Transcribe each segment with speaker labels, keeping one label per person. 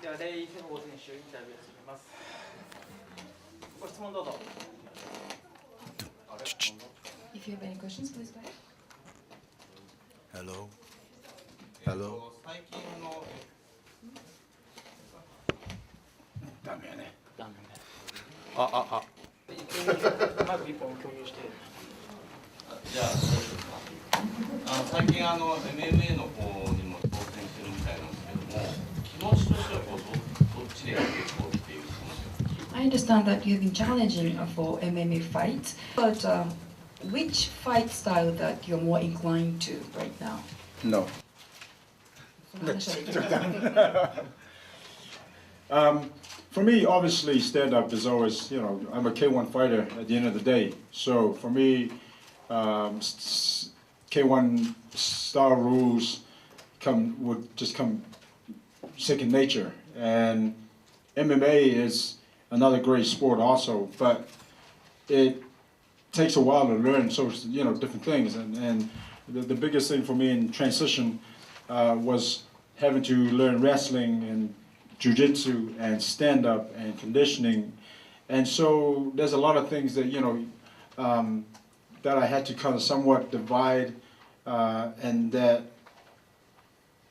Speaker 1: ではレイ・セフォー選手インタビューを始めます。ご質問どうぞ。
Speaker 2: If you have any questions, please go ahead.
Speaker 3: Hello. Hello.
Speaker 4: 最近の
Speaker 3: ダメやね。
Speaker 1: ダメね。
Speaker 3: あ。
Speaker 1: マイク1本共有して。
Speaker 4: じゃあ最近MMA の方にも挑戦してるみたいなんですけども、気持ちとしてはこうどっちでやっていこうっていう気持ち。
Speaker 2: I understand that you've been challenging for MMA fights, but which fight style that you're more inclined to right now?
Speaker 3: No. For me, obviously, stand-up is always, I'm a K1 fighter at the end of the day. So for me, K1 style rules would just come second nature. And MMA is another great sport also, but it takes a while to learn different things. And the biggest thing for me in transition was having to learn wrestling and Jiu-jitsu and stand-up and conditioning. And so there's a lot of things that, that I had to kind of somewhat divide, and that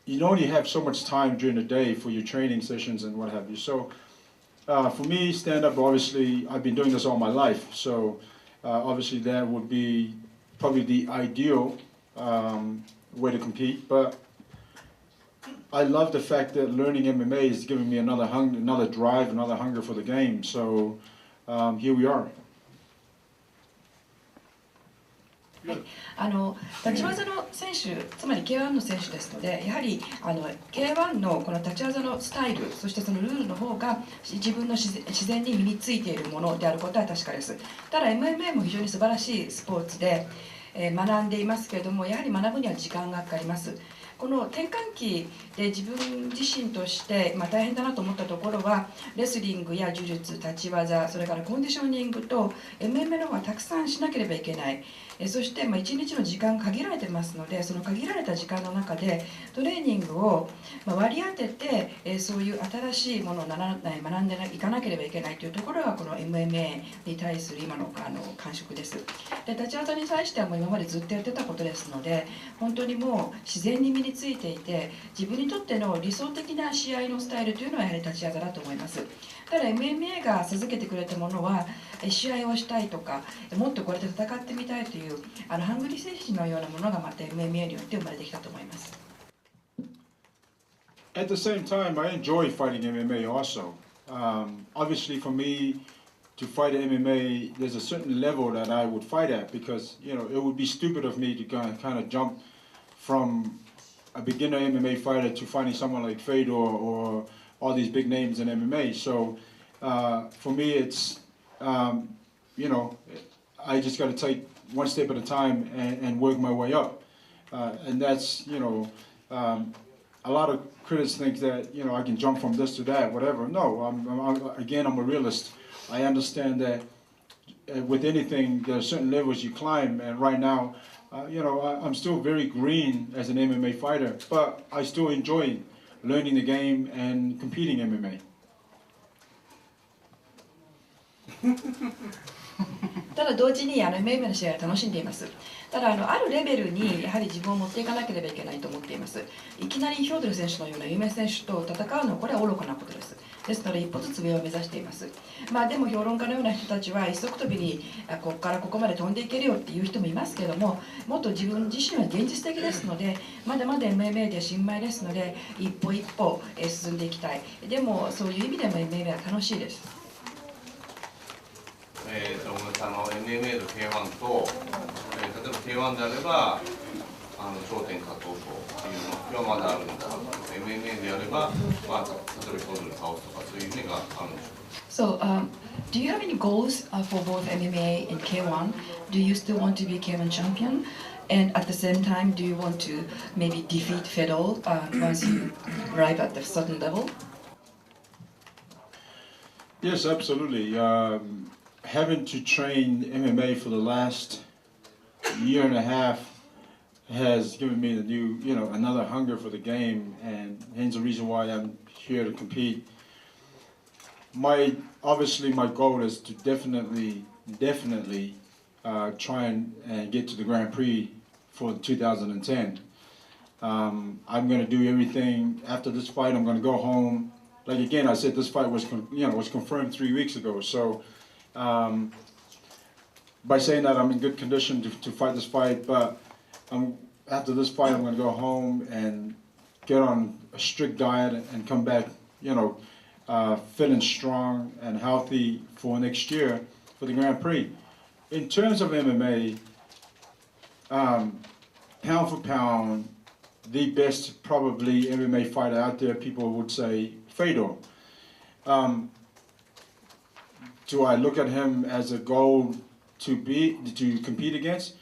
Speaker 3: you only have so much time during the day for your training sessions and what have you. So for me, stand-up, obviously, I've been doing this all my life. So obviously that would be probably the ideal way to compete. But I love the fact that learning MMA is giving me another drive, another hunger for the game. So here we are.
Speaker 2: 立ち技の選手、つまり K1 の選手ですので、やはりK1 のこの立ち技のスタイル、そしてそのルールの方が自分の自然に身についているものであることは確かです。ただ MMA も非常に素晴らしいスポーツで、学んでいますけれども、やはり学ぶには時間がかかります。この転換期で自分自身として、大変だなと思ったところは、レスリングや呪術、立ち技、それからコンディショニングと MMA の方がたくさんしなければいけない。そして1日の時間限られてますので、その限られた時間の中でトレーニングを割り当てて、そういう新しいものを学んでいかなければいけないというところがこの MMA に対する今の感触です。で、立ち技に対してはもう今までずっとやってたことですので、本当にもう自然に身についていて、自分にとっての理想的な試合のスタイルというのはやはり立ち技だと思います。ただ MMA が授けてくれたものは、試合をしたいとか、もっとこれで戦ってみたいというハングリー精神のようなものがまた MMA によって生まれてきたと思います。
Speaker 3: At the same time, I enjoy fighting MMA also. Obviously, for me to fight MMA, there's a certain level that I would fight at because it would be stupid of me to kind of jump from a beginner MMA fighter to finding someone like Fedor or all these big names in MMA. So for me, it's I just got to take one step at a time and work my way up. And that's a lot of critics think that I can jump from this to that, whatever. No, I'm a realist. I understand that with anything, there are certain levels you climb, and right now, I'm still very green as an MMA fighter, but I still enjoy learning the game and competing MMA.
Speaker 2: ただ同時にMMA の試合は楽しんでいます。ただあるレベルにやはり自分を持っていかなければいけないと思っています。いきなりFieLDS選手のような有名選手と戦うのはこれは愚かなことです。ですので一歩ずつ上を目指しています。でも評論家のような人たちは一足飛びにここからここまで飛んでいけるよっていう人もいますけども、もっと自分自身は現実的ですので、まだまだ MMA で新米ですので一歩一歩進んでいきたい。でもそういう意味でも MMA は楽しいです。
Speaker 4: MMA と K1 と、例えば K1 であれば頂点勝とうというのはまだあるんですが、MMA であれば、例えばFieLDSに倒すとかそういう夢があるんでしょうか。
Speaker 2: So, do you have any goals for both MMA and K1? Do you still want to be K1 champion? And at the same time, do you want to maybe defeat Fedor once you arrive at a certain level?
Speaker 3: Yes, absolutely. Having to train MMA for the last year and a half, has given me the new, another hunger for the game, and hence the reason why I'm here to compete. Obviously my goal is to definitely try and get to the Grand Prix for 2010. I'm going to do everything after this fight. I'm going to go home. Like again, I said this fight was confirmed 3 weeks ago. So by saying that, I'm in good condition to fight this fight. But after this fight, I'm going to go home and get on a strict diet and come back, feeling strong and healthy for next year for the Grand Prix. In terms of MMA, pound for pound, the best probably MMA fighter out there, people would say FieLDS. Do I look at him as a goal to compete against?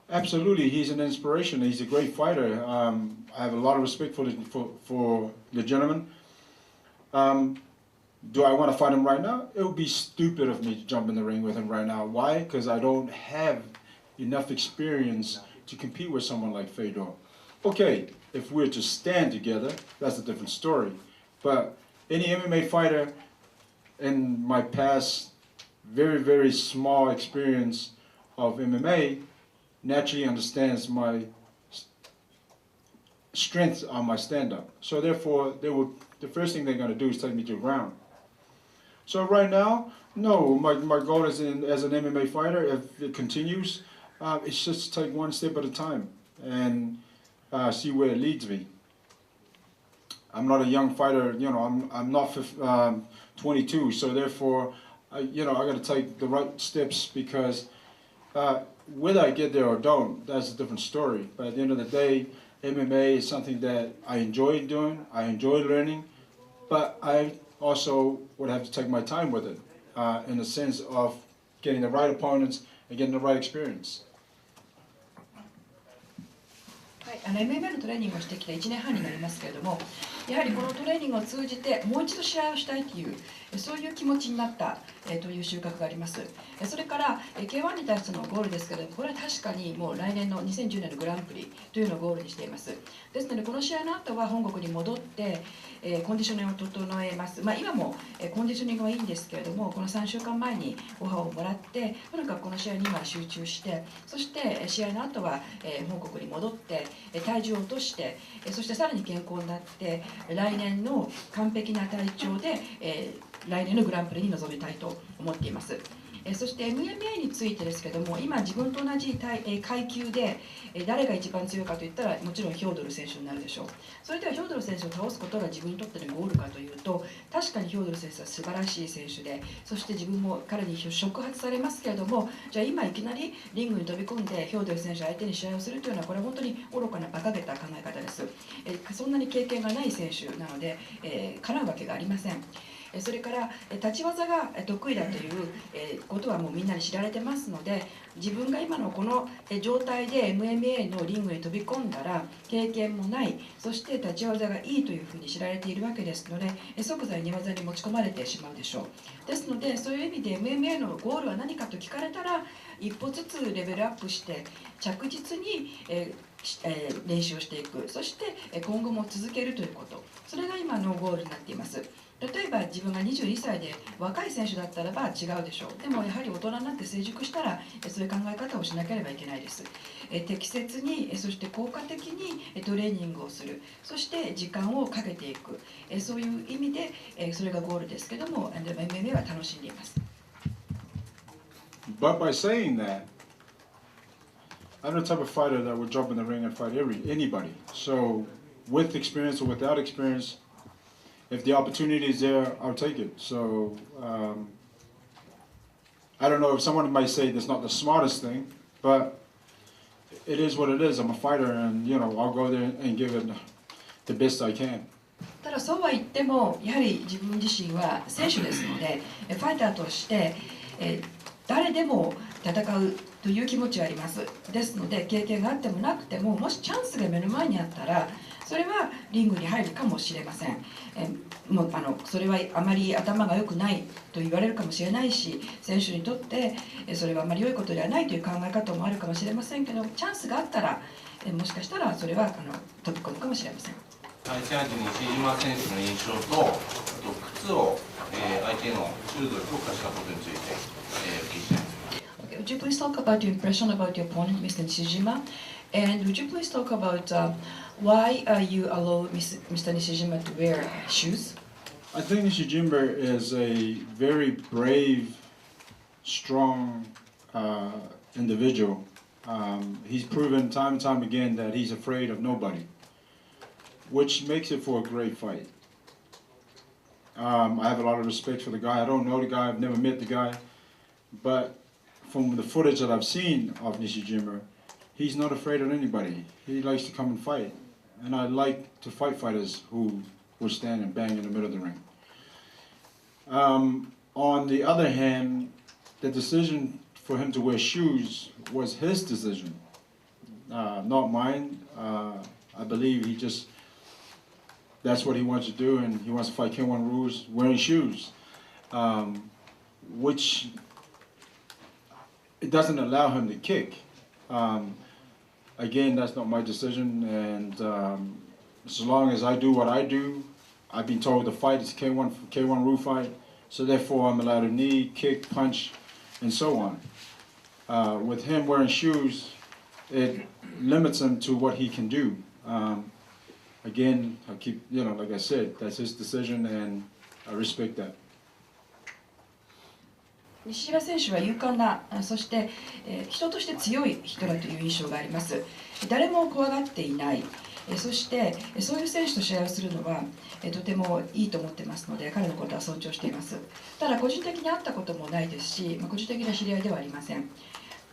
Speaker 3: Absolutely, he's an inspiration. He's a great fighter. I have a lot of respect for the gentleman. Do I want to fight him right now? It would be stupid of me to jump in the ring with him right now. Why? Because I don't have enough experience to compete with someone like FieLDS. Okay, if we're to stand together, that's a different story. But any MMA fighter in my past very, very small experience of MMA naturally understands my strengths on my stand-up. So therefore, the first thing they're going to do is take me to the ground. So right now, no, my goal as an MMA fighter, if it continues, it's just take one step at a time and see where it leads me. I'm not a young fighter, I'm not 22, so therefore, I got to take the right steps because whether I get there or don't, that's a different story. But at the end of the day, MMA is something that I enjoy doing, I enjoy learning, but I also would have to take my time with it in the sense of getting the right opponents and getting the right experience.
Speaker 2: はい、MMA のトレーニングをしてきて1年半になりますけれども、やはりこのトレーニングを通じてもう一度試合をしたいというそういう気持ちになったという収穫があります。それから K1 に対してのゴールですけれども、これは確かにもう来年の2010年のグランプリというのをゴールにしています。ですのでこの試合の後は本国に戻ってコンディショニングを整えます。今もコンディショニングはいいんですけれども、この3週間前にオファーをもらってとにかくこの試合に今集中して、そして試合の後は本国に戻って体重を落として、そしてさらに健康になって来年の完璧な体調で来年のグランプリに臨みたいと思っています。そして MMA についてですけども、今自分と同じ階級で誰が一番強いかといったらもちろんヒョードル選手になるでしょう。それではヒョードル選手を倒すことが自分にとってのゴールかというと、確かにヒョードル選手は素晴らしい選手で、そして自分も彼に触発されますけれども、じゃあ今いきなりリングに飛び込んでヒョードル選手相手に試合をするというのはこれは本当に愚かな馬鹿げた考え方です。そんなに経験がない選手なので、叶うわけがありません。それから立ち技が得意だということはもうみんなに知られてますので、自分が今のこの状態で MMA のリングに飛び込んだら経験もない、そして立ち技がいいというふうに知られているわけですので、即座に寝技に持ち込まれてしまうでしょう。ですのでそういう意味で MMA のゴールは何かと聞かれたら、一歩ずつレベルアップして着実に練習をしていく、そして今後も続けるということ、それが今のゴールになっています。例えば自分が22歳で若い選手だったらば違うでしょう。でもやはり大人になって成熟したらそういう考え方をしなければいけないです。適切に、そして効果的にトレーニングをする、そして時間をかけていく、そういう意味でそれがゴールですけども、MMA は楽しんでいます。
Speaker 3: But by saying that, I'm the type of fighter that would jump in the ring and fight anybody. So with experience or without experience, if the opportunity is there, I'll take it. So I don't know if someone might say that's not the smartest thing, but it is what it is. I'm a fighter, and I'll go there and give it the best I can.
Speaker 2: ただそうは言っても、やはり自分自身は選手ですので、ファイターとして誰でも戦うという気持ちはあります。ですので経験があってもなくても、もしチャンスが目の前にあったらそれはリングに入るかもしれません。それはあまり頭が良くないと言われるかもしれないし、選手にとってそれはあまり良いことではないという考え方もあるかもしれませんけど、チャンスがあったらもしかしたらそれは飛び込むかもしれません。
Speaker 4: 対戦相手に西島選手の印象と、あと靴を、相手のシューズを強化したことについて、お聞きしたいんです。
Speaker 2: Okay, would you please talk about your impression about your opponent, Mr. Nishijima? And would you please talk about why you allow Mr. Nishijima to wear shoes?
Speaker 3: I think Nishijima is a very brave, strong individual. He's proven time and time again that he's afraid of nobody, which makes it for a great fight. I have a lot of respect for the guy. I don't know the guy, I've never met the guy, but from the footage that I've seen of Nishijima, he's not afraid of anybody. He likes to come and fight, and I like to fight fighters who will stand and bang in the middle of the ring. On the other hand, the decision for him to wear shoes was his decision, not mine. I believe that's what he wants to do, and he wants to fight K1 rules wearing shoes, which it doesn't allow him to kick. Again, that's not my decision, and as long as I do what I do, I've been told the fight is K1 rule fight, so therefore I'm allowed to knee, kick, punch, and so on. With him wearing shoes, it limits him to what he can do. Again, I keep, like I said, that's his decision, and I respect that.
Speaker 2: 西島選手は勇敢な、そして、人として強い人だという印象があります。誰も怖がっていない、そしてそういう選手と試合をするのは、とてもいいと思ってますので、彼のことは尊重しています。ただ個人的に会ったこともないですし、個人的な知り合いではありません。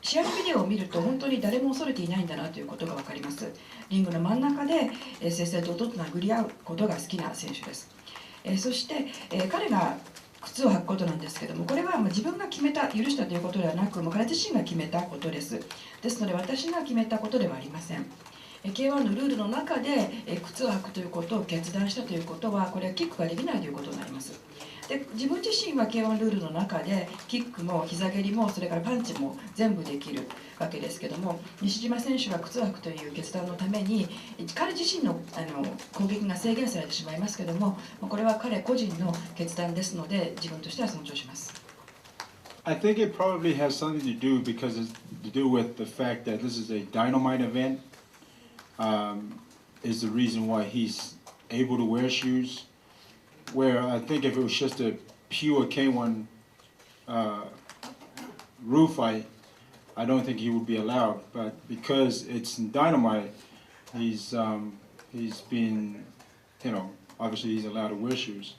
Speaker 2: 試合のビデオを見ると本当に誰も恐れていないんだなということが分かります。リングの真ん中で正々堂々と殴り合うことが好きな選手です。そして彼が靴を履くことなんですけども、これは自分が決めた、許したということではなく、彼自身が決めたことです。ですので私が決めたことではありません。K1 のルールの中で靴を履くということを決断したということは、これはキックができないということになります。で、自分自身は K1 ルールの中でキックも膝蹴りもそれからパンチも全部できるわけですけども、西島選手が靴を履くという決断のために彼自身の攻撃が制限されてしまいますけども、これは彼個人の決断ですので自分としては尊重します。
Speaker 3: I think it probably has something to do because it's to do with the fact that this is a Dynamite event. Is the reason why he's able to wear shoes. Where I think if it was just a pure K1 rule fight, I don't think he would be allowed. But because it's Dynamite, he's been, obviously he's allowed to wear shoes.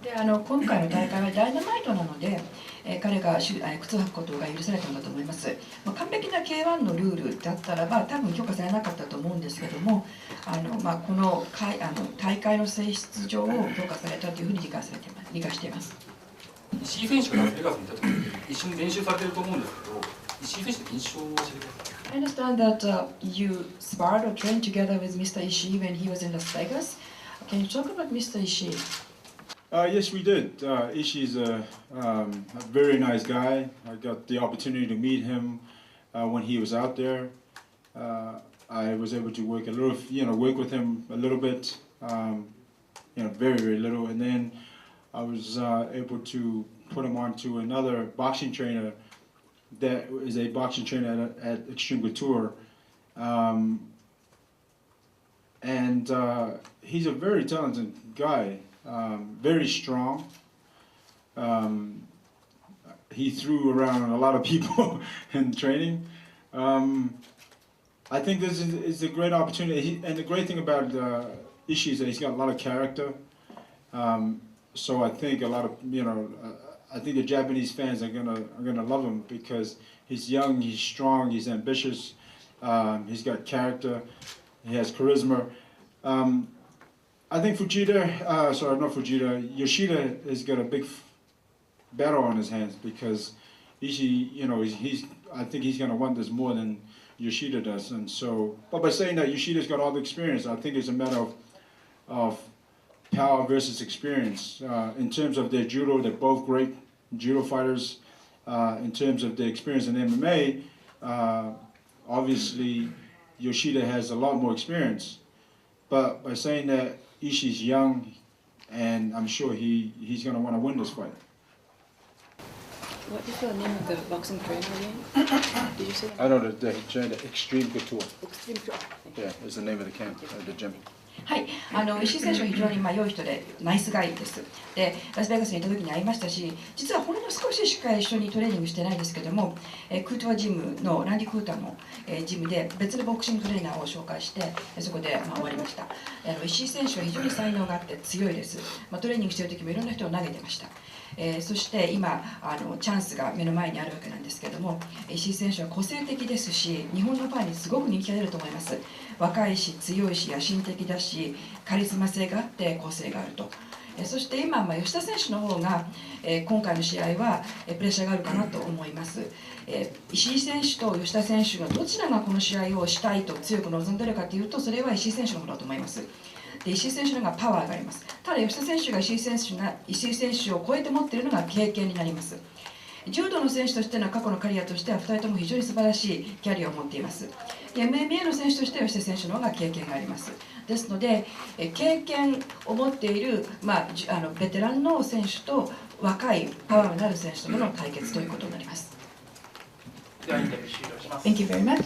Speaker 2: で今回の大会はダイナマイトなので、彼が靴を履くことが許されたんだと思います。完璧な K1 のルールだったらば多分許可されなかったと思うんですけども、この大会の性質上を許可されたというふうに理解しています。
Speaker 5: 石井選手がラスベガスにいた時に一緒に練習されていると思うんですけど、石井選手の印象を教えてください。
Speaker 2: I understand that you sparred or trained together with Mr. Ishii when he was in Las Vegas. Can you talk about Mr. Ishii?
Speaker 3: Yes, we did. Ishii's a very nice guy. I got the opportunity to meet him when he was out there. I was able to work work with him a little bit, very, very little. And then I was able to put him onto another boxing trainer that is a boxing trainer at Extreme Couture. And he's a very talented guy. Very strong. He threw around a lot of people in training. I think this is a great opportunity. And the great thing about Ishii is that he's got a lot of character. So I think a lot of I think the Japanese fans are gonna love him because he's young, he's strong, he's ambitious, he's got character, he has charisma. I think Yoshida has got a big battle on his hands because Ishii, I think he's going to want this more than Yoshida does. And so, but by saying that Yoshida's got all the experience, I think it's a matter of power versus experience. In terms of their judo, they're both great judo fighters. In terms of their experience in MMA, obviously Yoshida has a lot more experience. But by saying that Ishii's young, and I'm sure he's going to want to win this fight.
Speaker 6: What is the name of the boxing trainer again? Did you say that?
Speaker 3: I know the Extreme Couture.
Speaker 6: Extreme.
Speaker 3: Yeah, is the name of the camp, the gym.
Speaker 2: はい、石井選手は非常に良い人でナイスガイです。で、ラスベガスに行った時に会いましたし、実はほんの少ししか一緒にトレーニングしてないんですけども、クートワジムのランディ・クーターのジムで別のボクシングトレーナーを紹介して、そこで終わりました。石井選手は非常に才能があって強いです。トレーニングしている時もいろんな人を投げてました。そして今チャンスが目の前にあるわけなんですけども、石井選手は個性的ですし、日本のファンにすごく人気が出ると思います。若いし強いし野心的だし、カリスマ性があって個性があると。そして今、吉田選手の方が今回の試合はプレッシャーがあるかなと思います。石井選手と吉田選手がどちらがこの試合をしたいと強く望んでいるかというと、それは石井選手の方だと思います。で、石井選手の方がパワーがあります。ただ吉田選手が石井選手を超えて持っているのが経験になります。柔道の選手としての過去のキャリアとしては2人とも非常に素晴らしいキャリアを持っています。で、MMA の選手としては吉田選手の方が経験があります。ですので、経験を持っている、ベテランの選手と若いパワーのある選手との対決ということになります。
Speaker 1: ではインタビュー終了します。
Speaker 2: Thank you very much.